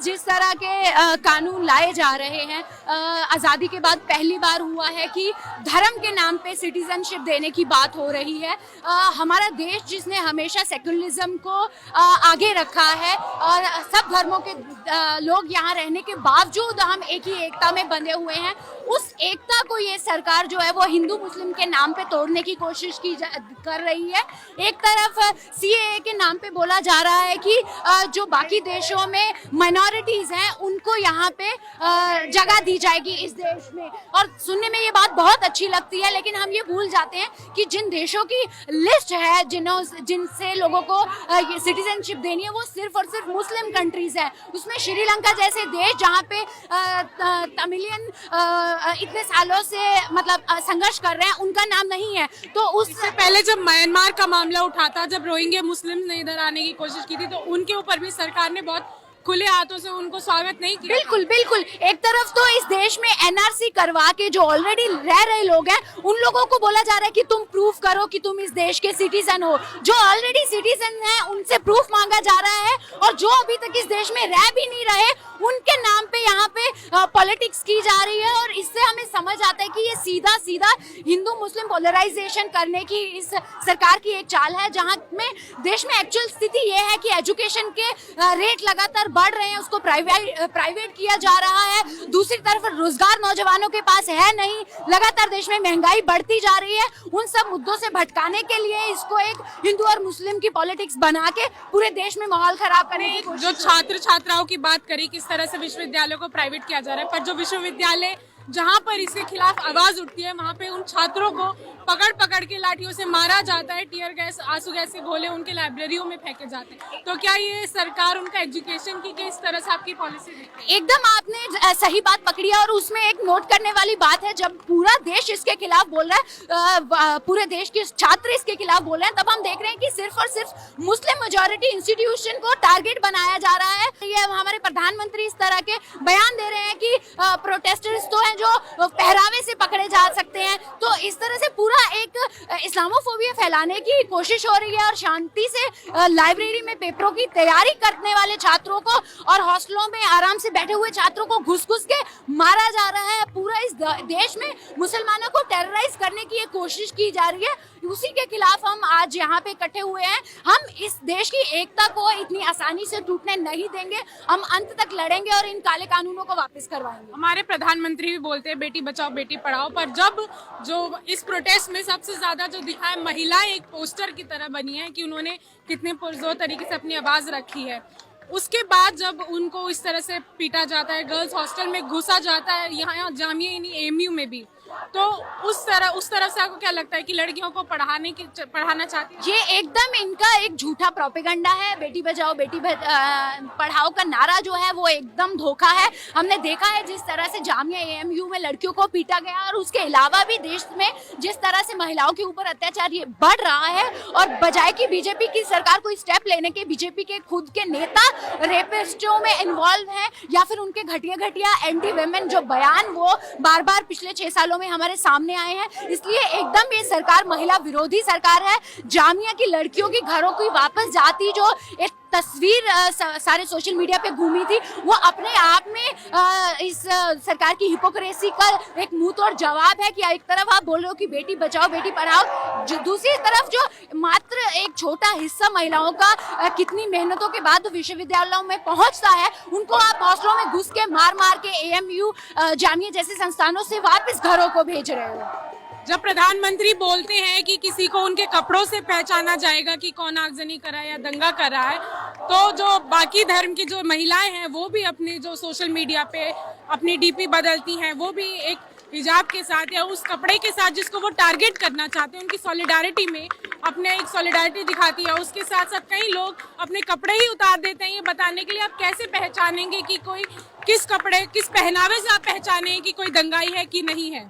जिस तरह के कानून लाए जा रहे हैं, आज़ादी के बाद पहली बार हुआ है कि धर्म के नाम पे सिटीजनशिप देने की बात हो रही है। हमारा देश जिसने हमेशा सेकुलरिज्म को आगे रखा है और सब धर्मों के लोग यहाँ रहने के बावजूद हम एक ही एकता में बंधे हुए हैं, उस एकता को ये सरकार जो है वो हिंदू मुस्लिम के नाम पे तोड़ने की कोशिश कर रही है। एक तरफ सीएए के नाम पे बोला जा रहा है कि जो बाकी देशों में माइनॉरिटीज हैं उनको यहाँ पे जगह दी जाएगी इस देश में, और सुनने में ये बात बहुत अच्छी लगती है, लेकिन हम ये भूल जाते हैं कि जिन देशों की लिस्ट है जिनसे लोगों को ये सिटीजनशिप देनी है वो सिर्फ और सिर्फ मुस्लिम कंट्रीज है। उसमें श्रीलंका जैसे देश जहाँ पे तमिलियन इतने सालों से मतलब संघर्ष कर रहे हैं, उनका नाम नहीं है। तो उससे पहले जब म्यांमार का मामला उठा था, जब रोहिंग्या मुस्लिम ने इधर आने की कोशिश की थी, तो उनके ऊपर भी सरकार ने बहुत खुले हाथों से उनको स्वागत नहीं किया। बिल्कुल बिल्कुल। एक तरफ तो इस देश में एनआरसी करवा के जो ऑलरेडी रह रहे लोग हैं उन लोगों को बोला जा रहा है कि तुम प्रूफ करो कि तुम इस देश के सिटीजन हो। जो ऑलरेडी सिटीजन हैं उनसे प्रूफ मांगा जा रहा है, और जो अभी तक इस देश में रह भी नहीं रहे उनके नाम पे यहाँ पे पॉलिटिक्स की जा रही है। और इससे हमें समझ आता है कि ये सीधा सीधा हिंदू मुस्लिम पोलराइजेशन करने की इस सरकार की एक चाल है, जहाँ में देश में एक्चुअल स्थिति ये है कि एजुकेशन के रेट लगातार बढ़ रहे हैं, उसको प्राइवेट किया जा रहा है। दूसरी तरफ रोजगार नौजवानों के पास है नहीं, लगातार देश में महंगाई बढ़ती जा रही है। उन सब मुद्दों से भटकाने के लिए इसको एक हिंदू और मुस्लिम की पॉलिटिक्स बना के पूरे देश में माहौल खराब करने की कोशिश। जो छात्र छात्राओं की बात करी किस तरह से विश्वविद्यालयों को प्राइवेट किया जा रहा है, पर जो विश्वविद्यालय जहाँ पर इसके खिलाफ आवाज उठती है वहाँ पे उन छात्रों को पकड़ पकड़ के लाठियों से मारा जाता है, टीयर गैस आंसू गैस के गोले उनके लाइब्रेरियों में फेंके जाते हैं। तो क्या ये सरकार उनका एजुकेशन की किस तरह से आपकी पॉलिसी देखती है? एकदम आपने सही बात पकड़ी है, और उसमें एक नोट करने वाली बात है, जब पूरा देश इसके खिलाफ बोल रहा है, पूरे देश के छात्र इसके खिलाफ बोल रहे हैं, तब हम देख रहे हैं कि सिर्फ और सिर्फ मुस्लिम मेजॉरिटी इंस्टीट्यूशन को टारगेट बनाया जा रहा है। ये हमारे प्रधानमंत्री इस तरह के बयान दे रहे हैं कि प्रोटेस्टर्स तो हैं जो पहरावे से पकड़े जा सकते हैं। तो इस तरह से पूरा एक इस्लामोफोबिया फैलाने की कोशिश हो रही है, और शांति से लाइब्रेरी में पेपरों की तैयारी करने वाले छात्रों को और हॉस्टलों में आराम से बैठे हुए छात्रों को घुस घुस के मारा जा रहा है। पूरा इस देश में मुसलमानों को टेरराइज करने की एक कोशिश की जा रही है। उसी के खिलाफ हम आज यहाँ पे इकट्ठे हुए हैं। हम इस देश की एकता को इतनी आसानी से टूटने नहीं देंगे, हम अंत तक लड़ेंगे और इन काले कानूनों को वापस करवाएंगे। हमारे प्रधानमंत्री भी बोलते हैं बेटी बचाओ बेटी पढ़ाओ, पर जब जो इस प्रोटेस्ट में सबसे ज्यादा जो दिखा है, महिलाएं एक पोस्टर की तरह बनी है कि उन्होंने कितने पुरजोर तरीके से अपनी आवाज रखी है। उसके बाद जब उनको इस तरह से पीटा जाता है, गर्ल्स हॉस्टल में घुसा जाता है, यहाँ जामिया एमयू में भी, तो उस तरफ से आपको क्या लगता है कि लड़कियों को पढ़ाना चाहती है? ये एकदम इनका एक झूठा प्रोपेगेंडा है। बेटी बचाओ बेटी पढ़ाओ का नारा जो है वो एकदम धोखा है। हमने देखा है जिस तरह से जामिया एएमयू में लड़कियों को पीटा गया, और उसके अलावा भी देश में जिस तरह से महिलाओं के ऊपर अत्याचार ये बढ़ रहा है, और बजाय कि बीजेपी की सरकार कोई स्टेप लेने के, बीजेपी के खुद के नेता रेपिस्टों में इन्वॉल्व हैं, या फिर उनके घटिया एंटी वेमेन जो बयान वो बार बार पिछले 6 सालों में हमारे सामने आए हैं। इसलिए एकदम ये सरकार महिला विरोधी सरकार है। जामिया की लड़कियों की घरों की वापस जाती जो एक तस्वीर सारे सोशल मीडिया पे घूमी थी, वो अपने आप में इस सरकार की हिपोक्रेसी का एक मुंह तोड़ जवाब है कि एक तरफ आप बोल रहे हो कि बेटी बचाओ बेटी पढ़ाओ, जो दूसरी तरफ जो मात्र एक छोटा हिस्सा महिलाओं का कितनी मेहनतों के बाद विश्वविद्यालयों में पहुंचता है, उनको आप हॉस्टलों में घुस के मार के एएमयू जामिया जैसे संस्थानों से वापस घरों को भेज रहे हो। जब प्रधानमंत्री बोलते हैं कि किसी को उनके कपड़ों से पहचाना जाएगा कि कौन आगजनी कर रहा है या दंगा कर रहा है, तो जो बाकी धर्म की जो महिलाएं हैं वो भी अपने जो सोशल मीडिया पे अपनी डीपी बदलती हैं, वो भी एक हिजाब के साथ या उस कपड़े के साथ जिसको वो टारगेट करना चाहते हैं, उनकी सॉलिडारिटी में अपने एक सॉलिडारिटी दिखाती है। उसके साथ साथ कई लोग अपने कपड़े ही उतार देते हैं ये बताने के लिए। आप कैसे पहचानेंगे कि कोई किस पहनावे से आप पहचाने कि कोई दंगाई है कि नहीं है?